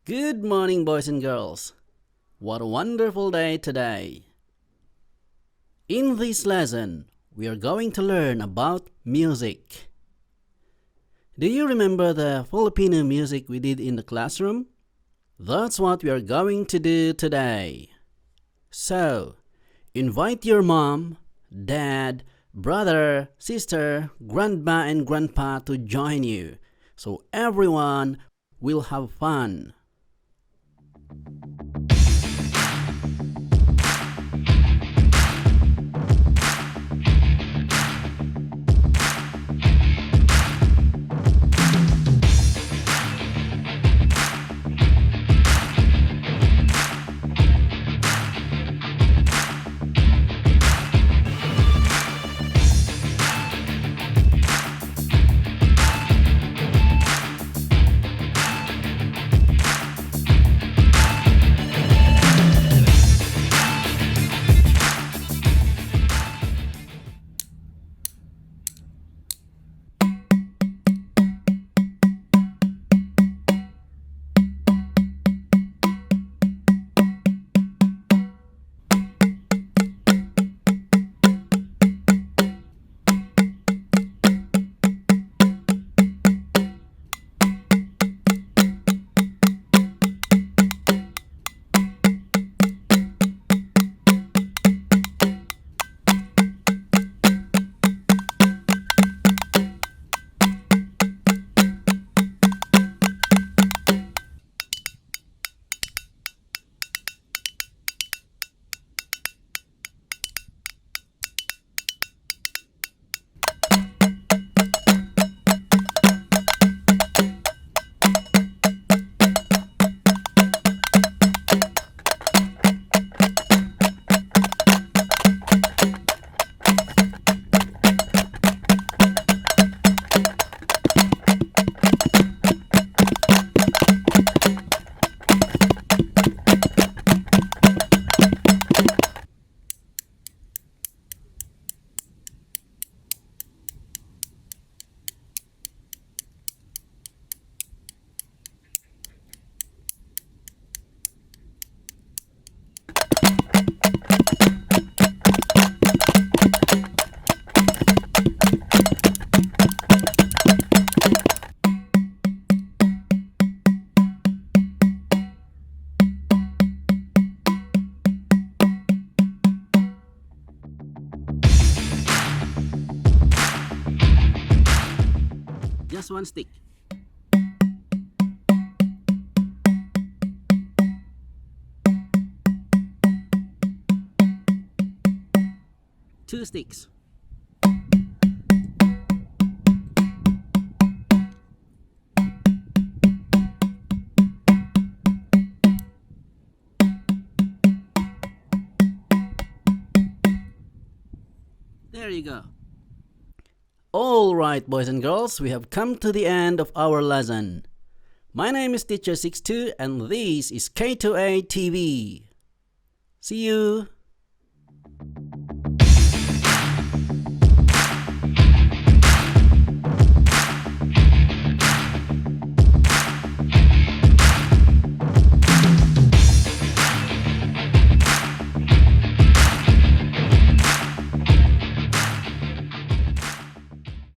Good morning, boys and girls. What a wonderful day today. In this lesson, we are going to learn about music. Do you remember the Filipino music we did in the classroom? That's what we are going to do today. So, invite your mom, dad, brother, sister, grandma, and grandpa to join you so everyone will have fun. Just one stick. Two sticks. There you go. Alright, boys and girls, we have come to the end of our lesson. My name is Teacher 62 and this is K2A TV. See you!